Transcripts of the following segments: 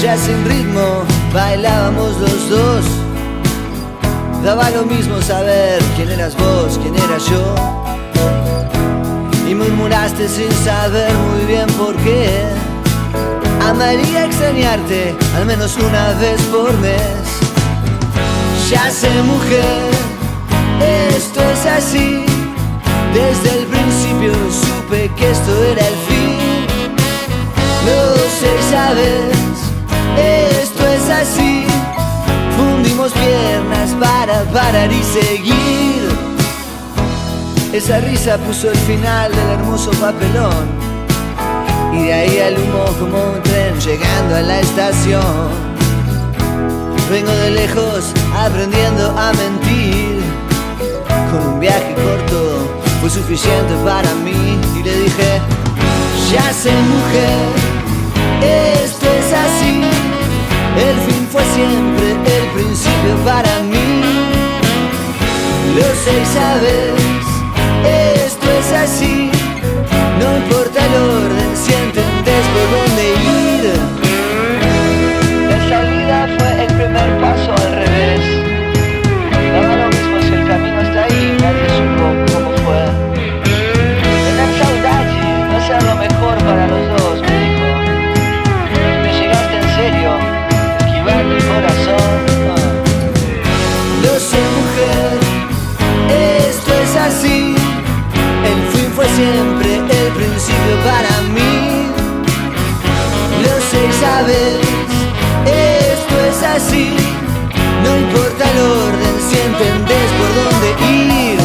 Ya sin ritmo bailábamos los dos. Daba lo mismo saber quién eras vos, quién era yo. Y murmuraste sin saber muy bien por qué. Amaría extrañarte al menos una vez por mes. Ya sé, mujer, esto es así. Desde el principio supe que esto era el fin. No sé, sabes, esto es así. Fundimos piernas para parar y seguir. Esa risa puso el final del hermoso papelón. Y de ahí al humo como un tren llegando a la estación. Vengo de lejos aprendiendo a mentir. Con un viaje corto fue suficiente para mí. Y le dije, ya sé, mujer, esto es así. El fin fue siempre el principio para mí. Lo sé y sabes, esto es así. No importa el orden si entendés por dónde ir. La salida fue el primer paso al revés. Daba lo mismo si el camino está ahí, nadie supo cómo fue. Tener saudade no sea lo mejor para los dos, me dijo. Me llegaste en serio, esquivando el corazón. Lo sé, mujer, esto es así. El fin fue siempre el principio para mí. Lo sé y sabes, esto es así. No importa el orden si entendés por dónde ir.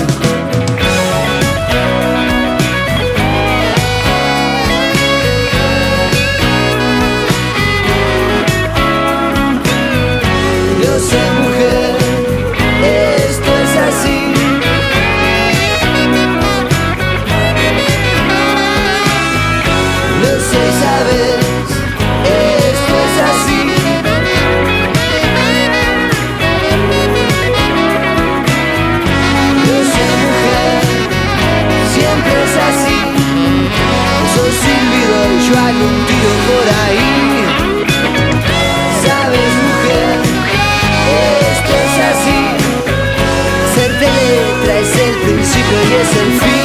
Lo sé, mujer, esto es así. Lo sé y sabes, esto es así. Lo sé, mujer, siempre es así. Sos silbido y yo hago un tiro por ahí. Sabes, mujer, esto es así. Serte letra es el principio y es el fin.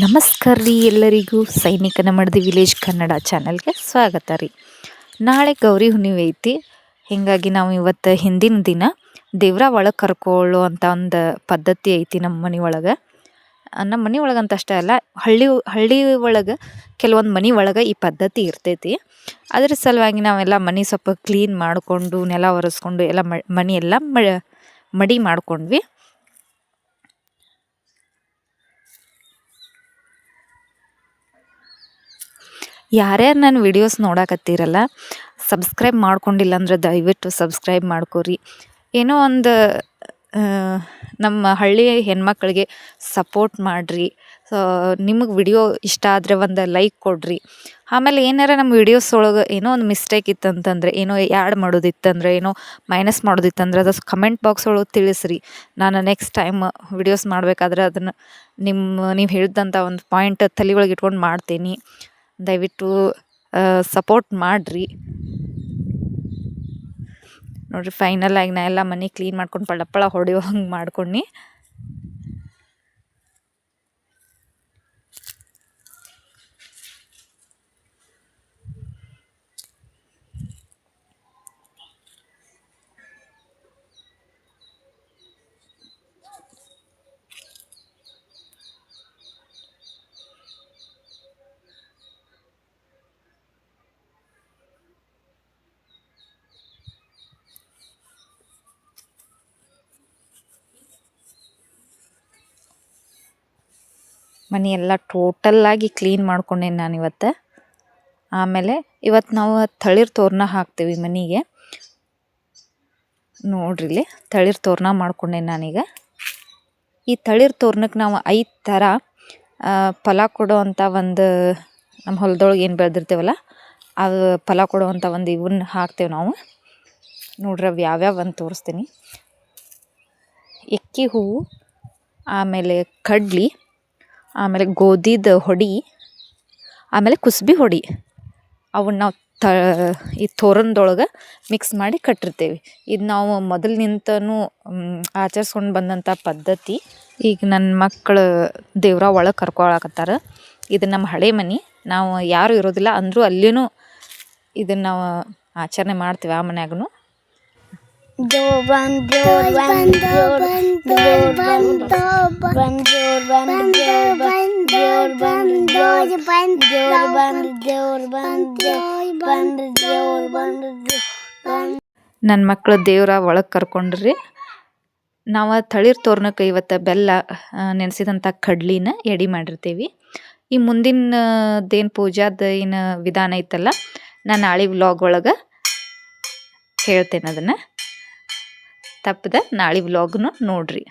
ನಮಸ್ಕಾರ ರೀ ಎಲ್ಲರಿಗೂ. ಸೈನಿಕನ ಮಡದಿ village Kannada ಚಾನಲ್ಗೆ ಸ್ವಾಗತ ರೀ. ನಾಳೆ ಗೌರಿ ಹುಣ್ಣಿಮೆ ಐತಿ. ಹೀಗಾಗಿ ನಾವು ಇವತ್ತು ಹಿಂದಿನ ದಿನ ದೇವ್ರ ಒಳಗೆ ಕರ್ಕೊಳ್ಳುವಂಥ ಒಂದು ಪದ್ಧತಿ ಐತಿ ನಮ್ಮ ಮನೆ ಒಳಗೆ. ನಮ್ಮ ಮನೆ ಒಳಗಂತ ಅಷ್ಟೇ ಅಲ್ಲ, ಹಳ್ಳಿ ಒಳಗೆ ಕೆಲವೊಂದು ಮನೆ ಒಳಗೆ ಈ ಪದ್ಧತಿ ಇರ್ತೈತಿ. ಅದ್ರ ಸಲುವಾಗಿ ನಾವೆಲ್ಲ ಮನೆ ಸ್ವಲ್ಪ ಕ್ಲೀನ್ ಮಾಡಿಕೊಂಡು ನೆಲ ಒರೆಸ್ಕೊಂಡು ಎಲ್ಲ ಮನೆ ಎಲ್ಲ ಮಡಿ ಮಾಡ್ಕೊಂಡ್ವಿ. ಯಾರ್ಯಾರು ನನ್ನ ವಿಡಿಯೋಸ್ ನೋಡಕತ್ತೀರಲ್ಲ, ಸಬ್ಸ್ಕ್ರೈಬ್ ಮಾಡ್ಕೊಂಡಿಲ್ಲ ಅಂದ್ರೆ ದಯವಿಟ್ಟು ಸಬ್ಸ್ಕ್ರೈಬ್ ಮಾಡ್ಕೊರಿ. ಏನೋ ಒಂದು ನಮ್ಮ ಹಳ್ಳಿ ಹೆಣ್ಮಕ್ಳಿಗೆ ಸಪೋರ್ಟ್ ಮಾಡಿರಿ. ನಿಮಗೆ ವಿಡಿಯೋ ಇಷ್ಟ ಆದರೆ ಒಂದು ಲೈಕ್ ಕೊಡಿರಿ. ಆಮೇಲೆ ಏನಾರ ನಮ್ಮ ವಿಡಿಯೋಸ್ ಒಳಗೆ ಏನೋ ಒಂದು ಮಿಸ್ಟೇಕ್ ಇತ್ತಂತಂದರೆ, ಏನೋ ಆ್ಯಡ್ ಮಾಡೋದಿತ್ತಂದ್ರೆ, ಏನೋ ಮೈನಸ್ ಮಾಡೋದಿತ್ತಂದ್ರೆ ಅದು ಕಮೆಂಟ್ ಬಾಕ್ಸ್ ಒಳಗೆ ತಿಳಿಸ್ರಿ. ನಾನು ನೆಕ್ಸ್ಟ್ ಟೈಮ್ ವಿಡಿಯೋಸ್ ಮಾಡಬೇಕಾದ್ರೆ ಅದನ್ನು ನೀವು ಹೇಳಿದಂಥ ಒಂದು ಪಾಯಿಂಟ್ ತಲೆ ಒಳಗೆ ಇಟ್ಕೊಂಡು ಮಾಡ್ತೀನಿ. ದಯವಿಟ್ಟು ಸಪೋರ್ಟ್ ಮಾಡಿರಿ. ನೋಡಿರಿ, ಫೈನಲ್ ಆಗಿ ನಾ ಎಲ್ಲ ಮನೆ ಕ್ಲೀನ್ ಮಾಡ್ಕೊಂಡು ಪಳ ಹೊಡೆಯೋ ಹಂಗೆ ಮಾಡ್ಕೊಂಡು ಮನೆ ಎಲ್ಲ ಟೋಟಲ್ಲಾಗಿ ಕ್ಲೀನ್ ಮಾಡ್ಕೊಂಡೇನಿ ನಾನು ಇವತ್ತು. ಆಮೇಲೆ ಇವತ್ತು ನಾವು ತಳಿರು ತೋರಣ ಹಾಕ್ತೀವಿ ಮನೆಗೆ. ನೋಡ್ರಿ, ಇಲ್ಲಿ ತಳಿರು ತೋರಣ ಮಾಡ್ಕೊಂಡೇನಿ ನಾನೀಗ. ಈ ತಳಿರು ತೋರಣಕ್ಕೆ ನಾವು 5 ಥರ ಫಲ ಕೊಡುವಂಥ ಒಂದು, ನಮ್ಮ ಹೊಲದೊಳಗೆ ಏನು ಬೆಳೆದಿರ್ತೀವಲ್ಲ ಅದು ಫಲ ಕೊಡುವಂಥ ಒಂದು ಇವನ್ನ ಹಾಕ್ತೇವೆ ನಾವು. ನೋಡ್ರಿ, ಅವು ಯಾವ್ಯಾವ ಅಂತ ತೋರಿಸ್ತೀನಿ. ಎಕ್ಕಿ ಹೂವು, ಆಮೇಲೆ ಕಡ್ಲಿ, ಆಮೇಲೆ ಗೋಧಿದ ಹೊಡಿ, ಆಮೇಲೆ ಕುಸ್ಬಿ ಹೊಡಿ, ಅವನ್ನ ನಾವು ಈ ತೋರಣದೊಳಗೆ ಮಿಕ್ಸ್ ಮಾಡಿ ಕಟ್ಟಿರ್ತೇವೆ. ಇದು ನಾವು ಮೊದಲಿನಿಂದನೂ ಆಚರಿಸ್ಕೊಂಡು ಬಂದಂಥ ಪದ್ಧತಿ. ಈಗ ನನ್ನ ಮಕ್ಕಳು ದೇವ್ರ ಒಳಗೆ ಕರ್ಕೊಳಕತ್ತಾರ. ಇದು ನಮ್ಮ ಹಳೆ ಮನೆ, ನಾವು ಯಾರೂ ಇರೋದಿಲ್ಲ ಅಂದರೂ ಅಲ್ಲಿಯೂ ಇದನ್ನು ನಾವು ಆಚರಣೆ ಮಾಡ್ತೀವಿ. ಆ ಮನ್ಯಾಗೂ ನನ್ನ ಮಕ್ಕಳು ದೇವ್ರ ಒಳಗೆ ಕರ್ಕೊಂಡ್ರಿ. ನಾವು ತಳಿರು ತೋರಣಕ್ಕೆ ಇವತ್ತು ಬೆಲ್ಲ ನೆನೆಸಿದಂಥ ಕಡ್ಲಿನ ಎಡೆ ಮಾಡಿರ್ತೀವಿ. ಈ ಮುಂದಿನದೇನು ಪೂಜಾದ ಏನು ವಿಧಾನ ಐತಲ್ಲ, ನಾನು ನಾಳೆ ವ್ಲಾಗ್ ಒಳಗೆ ಹೇಳ್ತೇನೆ. ಅದನ್ನು ತಪ್ಪದೆ ನಾಳೆ ವ್ಲಾಗ್ನು ನೋಡ್ರಿ.